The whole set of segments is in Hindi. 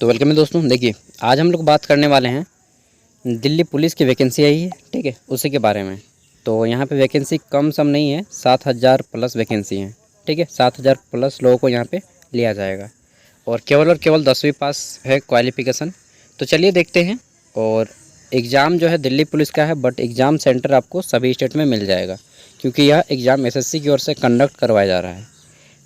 तो वेलकम है दोस्तों। देखिए आज हम लोग बात करने वाले हैं दिल्ली पुलिस की वैकेंसी आई है, ठीक है, उसी के बारे में। तो यहाँ पे वैकेंसी कम सम नहीं है, 7,000 प्लस वैकेंसी हैं, ठीक है। 7,000 प्लस लोगों को यहाँ पे लिया जाएगा और केवल 10वीं पास है क्वालिफ़िकेशन। तो चलिए देखते हैं। और एग्ज़ाम जो है दिल्ली पुलिस का है, बट एग्ज़ाम सेंटर आपको सभी स्टेट में मिल जाएगा क्योंकि यह एग्ज़ाम SSC की ओर से कंडक्ट करवाया जा रहा है।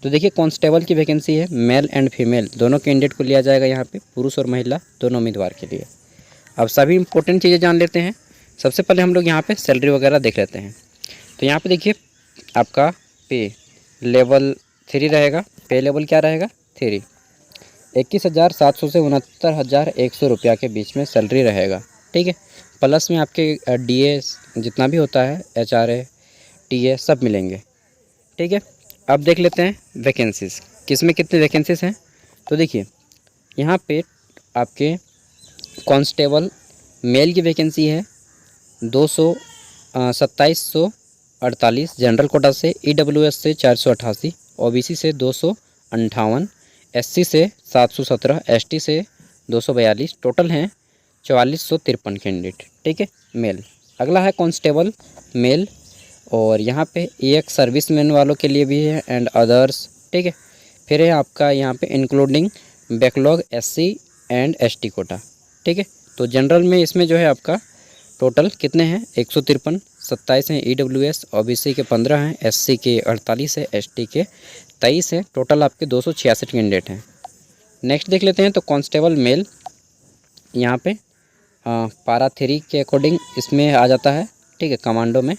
तो देखिए कांस्टेबल की वैकेंसी है, मेल एंड फीमेल दोनों कैंडिडेट को लिया जाएगा यहाँ पे, पुरुष और महिला दोनों उम्मीदवार के लिए। अब सभी इंपॉर्टेंट चीज़ें जान लेते हैं। सबसे पहले हम लोग यहाँ पे सैलरी वगैरह देख लेते हैं। तो यहाँ पे देखिए आपका पे लेवल 3 रहेगा। पे लेवल क्या रहेगा? 3। 21,700 से 69,100 रुपया के बीच में सैलरी रहेगा, ठीक है। प्लस में आपके DA जितना भी होता है, HRA TA सब मिलेंगे, ठीक है। अब देख लेते हैं वैकेंसीज़, किस में कितने वैकेंसीज़ हैं। तो देखिए यहाँ पे आपके कांस्टेबल मेल की वैकेंसी है 2748 जनरल कोटा से, EWS से 488, OBC से 258, SC से 717, ST से 242, टोटल हैं 4453 कैंडिडेट, ठीक है, मेल। अगला है कांस्टेबल मेल और यहाँ पे एक सर्विसमैन वालों के लिए भी है एंड अदर्स, ठीक है। फिर है आपका यहाँ पे including backlog SC and ST quota, ठीक है। तो जनरल में इसमें जो है आपका टोटल कितने हैं? 153, 27 हैं EWS, OBC के 15 हैं, SC के 48 है, ST के 23 हैं, टोटल आपके 266 कैंडिडेट हैं। नेक्स्ट देख लेते हैं। तो कांस्टेबल मेल यहाँ पे पारा 3 के अकॉर्डिंग इसमें आ जाता है, ठीक है, कमांडो में।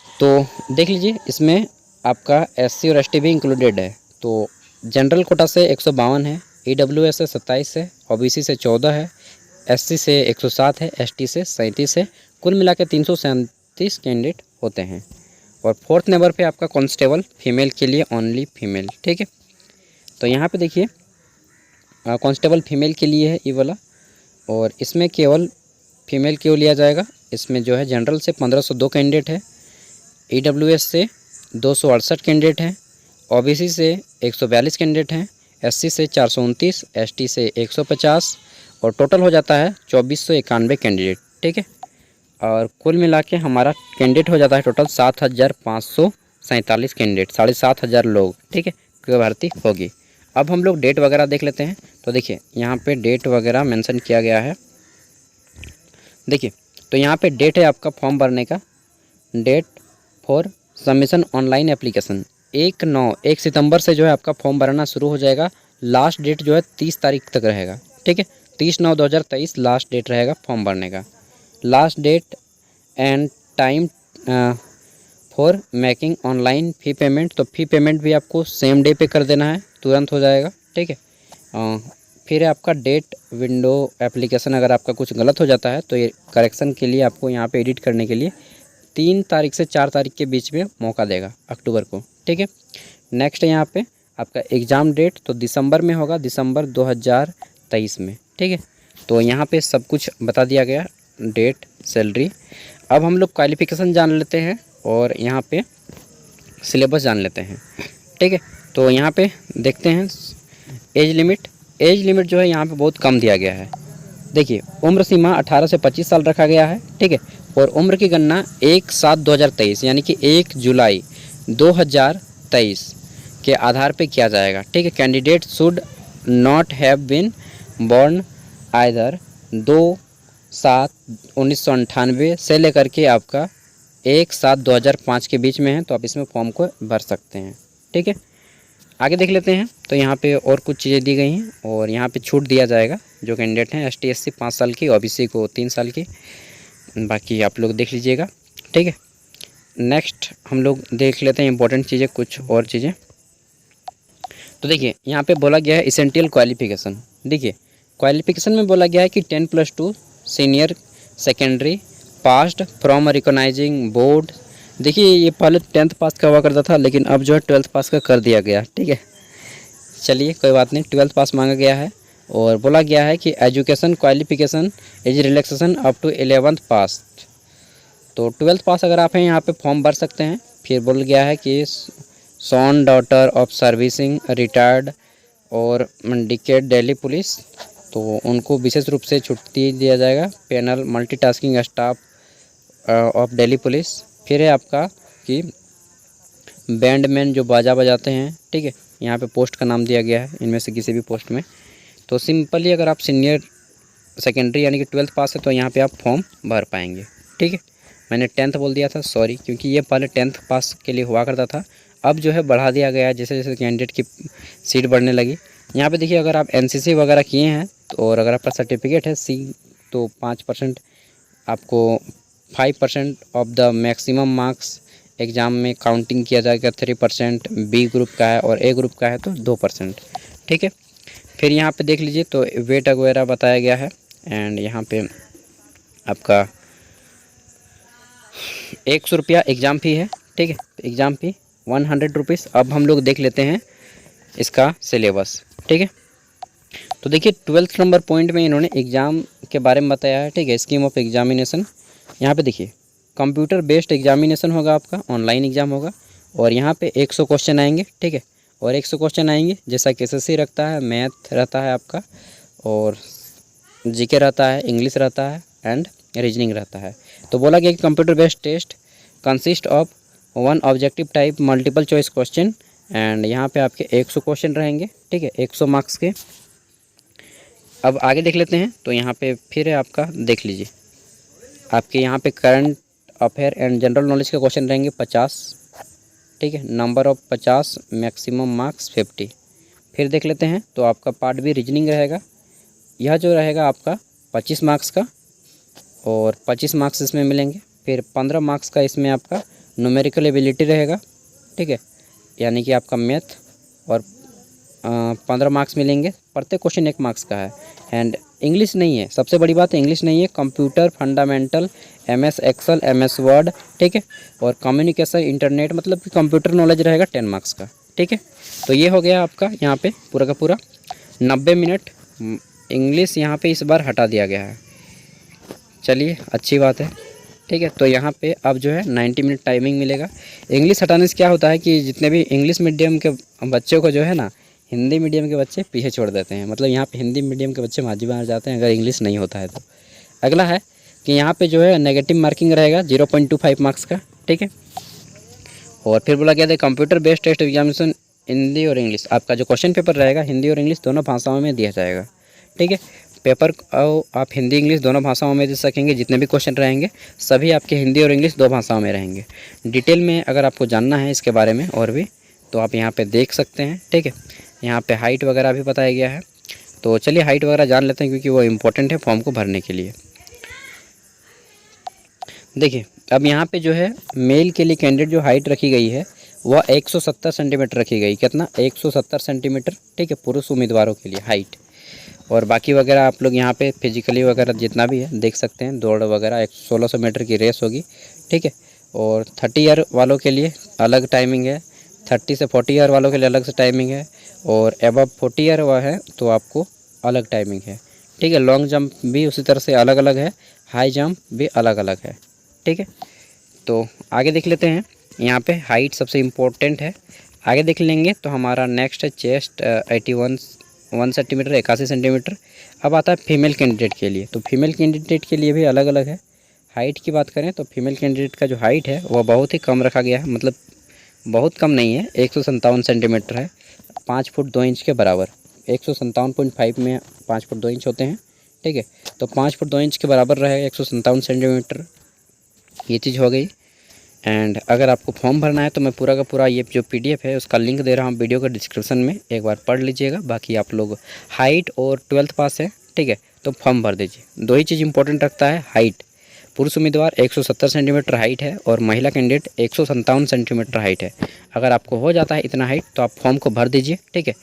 तो देख लीजिए इसमें आपका SC और ST भी इंक्लूडेड है। तो जनरल कोटा से 152 है, EWS से 27 है, OBC से 14 है, SC से 107 है, ST से 37 है, कुल मिला के 337 कैंडिडेट होते हैं। और 4th नंबर पे आपका कांस्टेबल फीमेल के लिए ओनली फीमेल, ठीक है। तो यहाँ पे देखिए कांस्टेबल फीमेल के लिए है ये वाला, और इसमें केवल फीमेल क्यों लिया जाएगा। इसमें जो है जनरल से 1502 कैंडिडेट है, EWS से 268 कैंडिडेट हैं, OBC से 142 कैंडिडेट हैं, SC से 429, ST से 150 और टोटल हो जाता है 2491 कैंडिडेट, ठीक है। और कुल मिला के हमारा कैंडिडेट हो जाता है टोटल 7,547 कैंडिडेट, 7,500 लोग, ठीक है, की भर्ती होगी। अब हम लोग डेट वगैरह देख लेते हैं। तो देखिए यहाँ पे डेट वगैरह मेंशन किया गया है। देखिए तो यहाँ पे डेट है आपका फॉर्म भरने का, date for submission online application 1 सितंबर से जो है आपका फॉर्म भरना शुरू हो जाएगा। लास्ट डेट जो है 30 तारीख तक रहेगा, ठीक है। 30/9/2023 लास्ट डेट रहेगा फॉर्म भरने का। Last date and time for making online fee payment. तो फ़ी पेमेंट भी आपको सेम डे पे कर देना है, तुरंत हो जाएगा, ठीक है। फिर है आपका डेट विंडो एप्लीकेशन, अगर आपका कुछ गलत हो जाता है तो ये करेक्शन के लिए आपको यहाँ पे एडिट करने के लिए 3 तारीख से 4 तारीख के बीच में मौका देगा, अक्टूबर को, ठीक है। नेक्स्ट यहाँ पे आपका एग्ज़ाम डेट तो दिसंबर में होगा, दिसंबर 2023 में, ठीक है। तो यहाँ पे सब कुछ बता दिया गया, डेट, सैलरी। अब हम लोग क्वालिफ़िकेशन जान लेते हैं और यहाँ पे सिलेबस जान लेते हैं, ठीक है। तो यहाँ पे देखते हैं एज लिमिट जो है यहाँ पे बहुत कम दिया गया है। देखिए उम्र सीमा 18 से 25 साल रखा गया है, ठीक है। और उम्र की गणना 1/7/2023 यानी कि 1 जुलाई 2023 के आधार पे किया जाएगा, ठीक है। Candidate should not have been born either 2/7/1998 से लेकर के आपका 1/7/2005 के बीच में है, तो आप इसमें फॉर्म को भर सकते हैं, ठीक है। आगे देख लेते हैं। तो यहाँ पे और कुछ चीज़ें दी गई हैं और यहाँ पे छूट दिया जाएगा जो कैंडिडेट हैं, ST SC 5 साल की, OBC को 3 साल की, बाकी आप लोग देख लीजिएगा, ठीक है। नेक्स्ट हम लोग देख लेते हैं इंपॉर्टेंट चीज़ें, कुछ और चीज़ें। तो देखिए यहाँ पे बोला गया है एसेंशियल क्वालिफ़िकेशन। देखिए क्वालिफ़िकेशन में बोला गया है कि 10+2 senior secondary passed from recognising board. देखिए ये पहले 10th पास का हुआ करता था, लेकिन अब जो है 12th पास का कर दिया गया, ठीक है। चलिए कोई बात नहीं, 12th पास मांगा गया है। और बोला गया है कि education qualification is relaxation up to 11th pass. तो 12th पास अगर आप हैं यहाँ पे फॉर्म भर सकते हैं। फिर बोल गया है कि son daughter of servicing retired और मंडिकेट दिल्ली पुलिस, तो उनको विशेष रूप से छुट्टी दिया जाएगा। Panel multitasking staff of Delhi police. फिर है आपका कि बैंडमैन जो बाजा बजाते हैं, ठीक है, यहाँ पे पोस्ट का नाम दिया गया है इनमें से किसी भी पोस्ट में। तो सिंपली अगर आप सीनियर सेकेंडरी यानी कि 12th पास है तो यहाँ पे आप फॉर्म भर पाएंगे, ठीक है। मैंने 10th बोल दिया था, सॉरी, क्योंकि ये पहले 10th पास के लिए हुआ करता था, अब जो है बढ़ा दिया गया है जैसे जैसे कैंडिडेट की सीट बढ़ने लगी। यहाँ पे देखिए, अगर आप NCC वगैरह किए हैं तो और अगर आपका सर्टिफिकेट है C तो 5% आपको 5% of the maximum marks exam में काउंटिंग किया जाएगा। 3% B ग्रुप का है और A ग्रुप का है तो 2%, ठीक है। फिर यहाँ पे देख लीजिए तो वेट वगैरह बताया गया है। एंड यहाँ पे आपका 100 रुपया एग्ज़ाम फ़ी है, ठीक है, एग्ज़ाम फ़ी 100 रुपीज़। अब हम लोग देख लेते हैं इसका सिलेबस, ठीक है। तो देखिए 12th नंबर पॉइंट में इन्होंने एग्ज़ाम के बारे में बताया है, ठीक है। स्कीम ऑफ एग्जामिनेशन, यहाँ पे देखिए कंप्यूटर बेस्ड एग्जामिनेशन होगा, आपका ऑनलाइन एग्ज़ाम होगा और यहाँ पे 100 क्वेश्चन आएंगे, ठीक है। और 100 क्वेश्चन आएंगे जैसा कि SSC रखता है, मैथ रहता है आपका, और GK रहता है, इंग्लिश रहता है एंड रीजनिंग रहता है। तो बोला गया कि computer based test consist of 1 objective type multiple choice question and यहाँ पे आपके 100 क्वेश्चन रहेंगे, ठीक है, 100 मार्क्स के। अब आगे देख लेते हैं तो यहाँ पे फिर है आपका, देख लीजिए आपके यहाँ पे current affair and general knowledge के क्वेश्चन रहेंगे 50, ठीक है, नंबर ऑफ 50, मैक्सिमम मार्क्स 50। फिर देख लेते हैं तो आपका पार्ट B रीजनिंग रहेगा, यह जो रहेगा आपका 25 मार्क्स का और 25 मार्क्स इसमें मिलेंगे। फिर 15 मार्क्स का इसमें आपका न्यूमेरिकल एबिलिटी रहेगा, ठीक है, यानी कि आपका मैथ, और 15 मार्क्स मिलेंगे। प्रत्येक क्वेश्चन 1 मार्क्स का है। एंड इंग्लिश नहीं है, सबसे बड़ी बात है इंग्लिश नहीं है। Computer fundamental, MS excel, MS word, ठीक है, और कम्युनिकेशन इंटरनेट, मतलब कि कंप्यूटर नॉलेज रहेगा 10 मार्क्स का, ठीक है। तो ये हो गया आपका यहाँ पे पूरा का पूरा 90 मिनट। इंग्लिश यहाँ पे इस बार हटा दिया गया है, चलिए अच्छी बात है, ठीक है। तो यहाँ पे अब जो है 90 मिनट टाइमिंग मिलेगा। इंग्लिश हटाने से क्या होता है कि जितने भी इंग्लिश मीडियम के बच्चों को जो है ना, हिंदी मीडियम के बच्चे पीछे छोड़ देते हैं, मतलब यहाँ पे हिंदी मीडियम के बच्चे माजी बन जाते हैं अगर इंग्लिश नहीं होता है तो। अगला है कि यहाँ पे जो है नेगेटिव मार्किंग रहेगा 0.25 मार्क्स का, ठीक है। और फिर बोला गया था computer based test examination Hindi और इंग्लिश, आपका जो क्वेश्चन पेपर रहेगा हिंदी और इंग्लिश दोनों भाषाओं में दिया जाएगा, ठीक है। पेपर आप हिंदी इंग्लिश दोनों भाषाओं में दे सकेंगे। जितने भी क्वेश्चन रहेंगे सभी आपके हिंदी और इंग्लिश 2 भाषाओं में रहेंगे। डिटेल में अगर आपको जानना है इसके बारे में और भी तो आप यहाँ पे देख सकते हैं, ठीक है। यहाँ पे हाइट वगैरह भी बताया गया है, तो चलिए हाइट वगैरह जान लेते हैं क्योंकि वो इम्पोर्टेंट है फॉर्म को भरने के लिए। देखिए अब यहाँ पे जो है मेल के लिए कैंडिडेट जो हाइट रखी गई है वह 170 सेंटीमीटर रखी गई। कितना? 170 सेंटीमीटर, ठीक है, पुरुष उम्मीदवारों के लिए हाइट। और बाकी वगैरह आप लोग यहाँ पे फिजिकली वगैरह जितना भी है देख सकते हैं। दौड़ वगैरह 1600 मीटर की रेस होगी, ठीक है। और 30 ईयर वालों के लिए अलग टाइमिंग है, 30 से 40 ईयर वालों के लिए अलग से टाइमिंग है, और एबव 40 ईयर हुआ है तो आपको अलग टाइमिंग है, ठीक है। लॉन्ग जंप भी उसी तरह से अलग अलग है, हाई जंप भी अलग अलग है, ठीक है। तो आगे देख लेते हैं। यहाँ पे हाइट सबसे इम्पोर्टेंट है, आगे देख लेंगे तो हमारा नेक्स्ट है चेस्ट 81 सेंटीमीटर, 81 सेंटीमीटर। अब आता है फीमेल कैंडिडेट के लिए, तो फीमेल कैंडिडेट के लिए भी अलग अलग है। हाइट की बात करें तो फीमेल कैंडिडेट का जो हाइट है वह बहुत ही कम रखा गया है, मतलब बहुत कम नहीं है, 157 सेंटीमीटर है, 5 फुट 2 इंच के बराबर। 157.5 में 5 फुट 2 इंच होते हैं, ठीक है। तो 5 फुट 2 इंच के बराबर रहेगा 157 सेंटीमीटर, ये चीज़ हो गई। एंड अगर आपको फॉर्म भरना है तो मैं पूरा का पूरा ये जो PDF है उसका लिंक दे रहा हूँ वीडियो के डिस्क्रिप्शन में, एक बार पढ़ लीजिएगा। बाकी आप लोग हाइट और 12th पास है, ठीक है, तो फॉर्म भर दीजिए। 2 ही चीज़ इंपॉर्टेंट रखता है, हाइट। पुरुष उम्मीदवार 170 सेंटीमीटर हाइट है और महिला कैंडिडेट 157 सेंटीमीटर हाइट है। अगर आपको हो जाता है इतना हाइट तो आप फॉर्म को भर दीजिए, ठीक है।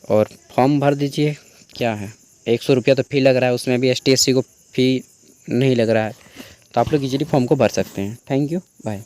और फॉर्म भर दीजिए, क्या है 100 रुपया तो फ़ी लग रहा है, उसमें भी ST SC को फ़ी नहीं लग रहा है, तो आप लोग इजीली फॉर्म को भर सकते हैं। Thank you, bye.